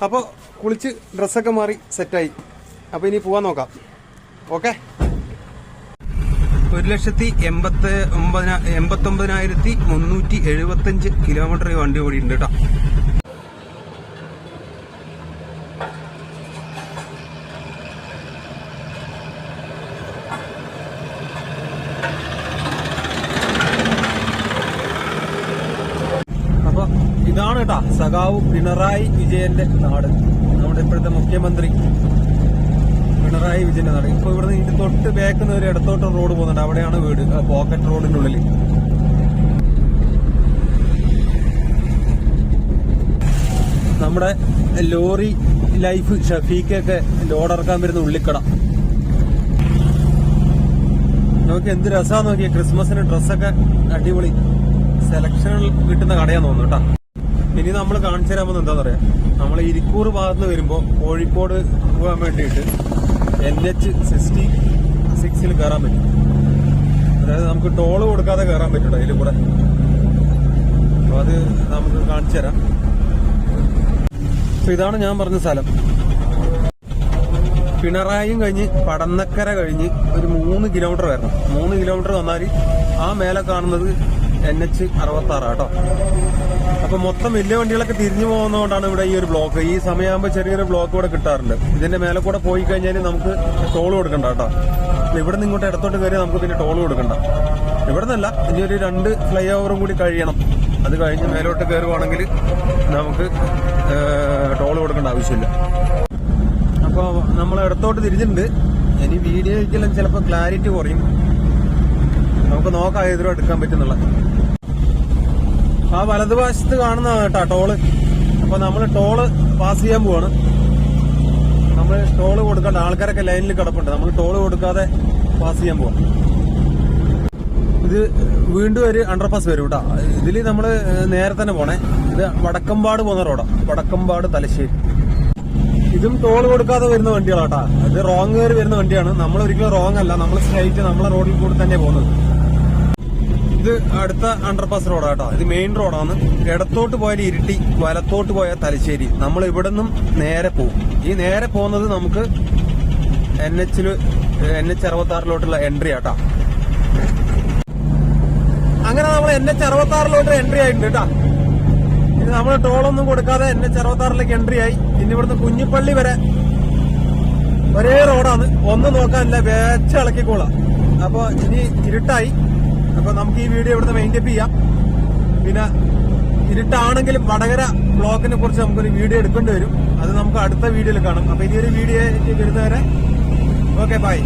അപ്പോൾ കുളിച്ച് ഡ്രസ്സൊക്കെ മാറി സെറ്റായി. അപ്പോൾ ഇനി പോവാൻ നോക്കാം. ഓക്കെ. 1,89,375 കിലോമീറ്റർ വണ്ടി ഓടിയിട്ടുണ്ട് കേട്ടോ. അപ്പൊ ഇതാണ് കേട്ടാ സഖാവ് പിണറായി വിജയന്റെ നാട്. നമ്മുടെ ഇപ്പോഴത്തെ മുഖ്യമന്ത്രി പിണറായി വിജയന്റെ നാട്. ഇപ്പൊ ഇവിടുന്ന് ഇതിന്റെ തൊട്ട് ബാക്കുന്ന ഒരു ഇടത്തോട്ട് റോഡ് പോകുന്നുണ്ട്. അവിടെയാണ് വീട്, പോക്കറ്റ് റോഡിന്റെ ഉള്ളിൽ. നമ്മുടെ ലോറി ലൈഫ് ഷഫീഖൊക്കെ ലോഡ് ഇറക്കാൻ വരുന്ന ഉള്ളിക്കട. നോക്കി എന്ത് രസാന്ന് നോക്കിയ. ക്രിസ്മസിന് ഡ്രസ്സൊക്കെ അടിപൊളി സെലക്ഷനിൽ കിട്ടുന്ന കടയാന്ന് തോന്നുന്നു കേട്ടോ. ഇനി നമ്മൾ കാണിച്ചു തരാൻ പോകുന്നത് എന്താ പറയാ, നമ്മൾ ഇരിക്കൂർ ഭാഗത്ത് വരുമ്പോ കോഴിക്കോട് പോകാൻ വേണ്ടിയിട്ട് NH66 കയറാൻ പറ്റും. അതായത് നമുക്ക് ടോള് കൊടുക്കാതെ കയറാൻ പറ്റും അതിൽ കൂടെ. അപ്പൊ അത് നമുക്ക് കാണിച്ചു തരാം. അപ്പൊ ഇതാണ് ഞാൻ പറഞ്ഞ സ്ഥലം. പിണറായിയും കഴിഞ്ഞ് പടന്നക്കര കഴിഞ്ഞ് ഒരു 3 കിലോമീറ്റർ വരണം. 3 കിലോമീറ്റർ വന്നാൽ ആ മേലെ കാണുന്നത് NH66 കേട്ടോ. അപ്പൊ മൊത്തം വലിയ വണ്ടികളൊക്കെ തിരിഞ്ഞു പോകുന്നതുകൊണ്ടാണ് ഇവിടെ ഈ ഒരു ബ്ലോക്ക്. ഈ സമയമാകുമ്പോൾ ചെറിയൊരു ബ്ലോക്ക് കൂടെ കിട്ടാറുണ്ട്. ഇതിന്റെ മേലെ കൂടെ പോയി കഴിഞ്ഞാൽ നമുക്ക് ടോൾ കൊടുക്കണ്ട കേട്ടോ. ഇവിടെ നിന്ന് ഇങ്ങോട്ട് ഇടത്തോട്ട് കയറി നമുക്ക് പിന്നെ ടോൾ കൊടുക്കണ്ട. ഇവിടെ നിന്നല്ല, ഇനി ഒരു 2 ഫ്ലൈ ഓവറും കൂടി കഴിയണം. അത് കഴിഞ്ഞ് മേലോട്ട് കയറുവാണെങ്കിൽ നമുക്ക് ടോൾ കൊടുക്കേണ്ട ആവശ്യമില്ല. അപ്പൊ നമ്മൾ ഇടത്തോട്ട് തിരിച്ചിട്ടുണ്ട്. ഇനി വീഡിയോയ്ക്കെല്ലാം ചിലപ്പോൾ ക്ലാരിറ്റി കുറയും. നമുക്ക് നോക്കാം ഏതിലും എടുക്കാൻ പറ്റുന്നുള്ള. ആ വലതുവശത്ത് കാണുന്നതാണ് കേട്ടോ ടോള്. അപ്പൊ നമ്മൾ ടോള് പാസ് ചെയ്യാൻ പോവാണ്. നമ്മൾ ടോള് കൊടുക്കണ്ട, ആൾക്കാരൊക്കെ ലൈനിൽ കിടപ്പുണ്ട്. നമ്മൾ ടോള് കൊടുക്കാതെ പാസ് ചെയ്യാൻ പോവാം. ഇത് വീണ്ടും ഒരു അണ്ടർപാസ് വരും കേട്ടോ. ഇതിൽ നമ്മൾ നേരെ തന്നെ പോണേ. ഇത് വടക്കമ്പാട് പോകുന്ന റോഡാണ്, വടക്കമ്പാട് തലശ്ശേരി. ഇതും ടോള് കൊടുക്കാതെ വരുന്ന വണ്ടികളാട്ടാ. ഇത് റോങ് കയറി വരുന്ന വണ്ടിയാണ്. നമ്മൾ ഒരിക്കലും റോങ് അല്ല, നമ്മൾ സ്ട്രൈറ്റ് നമ്മളെ റോഡിൽ കൂടെ തന്നെ പോകുന്നത്. ഇത് അടുത്ത അണ്ടർപാസ് റോഡാട്ടോ. ഇത് മെയിൻ റോഡാണ്. ഇടത്തോട്ട് പോയാൽ ഇരിട്ടി, വലത്തോട്ട് പോയാൽ തലശ്ശേരി. നമ്മൾ ഇവിടെ നിന്നും നേരെ പോകും. ഈ നേരെ പോകുന്നത് നമുക്ക് NH66 എൻട്രി ആട്ടാ. അങ്ങനെ നമ്മൾ NH66 എൻട്രി ആയിട്ടുണ്ട് കേട്ടാ. ഇനി നമ്മൾ ടോളൊന്നും കൊടുക്കാതെ NH66 എൻട്രി ആയി. ഇനി ഇവിടുന്ന് കുഞ്ഞിപ്പള്ളി വരെ ഒരേ റോഡാണ്. ഒന്നും നോക്കാനില്ല, വേച്ച ഇളക്കിക്കോളാം. അപ്പൊ ഇനി ഇരുട്ടായി. അപ്പൊ നമുക്ക് ഈ വീഡിയോ ഇവിടുന്ന് മെയിൻറ്റപ്പ് ചെയ്യാം. പിന്നെ ഇരുട്ടാണെങ്കിലും വടകര ബ്ലോക്കിനെ കുറിച്ച് നമുക്കൊരു വീഡിയോ എടുക്കേണ്ടി വരും. അത് നമുക്ക് അടുത്ത വീഡിയോയിൽ കാണാം. അപ്പൊ ഇനിയൊരു വീഡിയോ വരുന്നവരെ ഓക്കെ, ബൈ.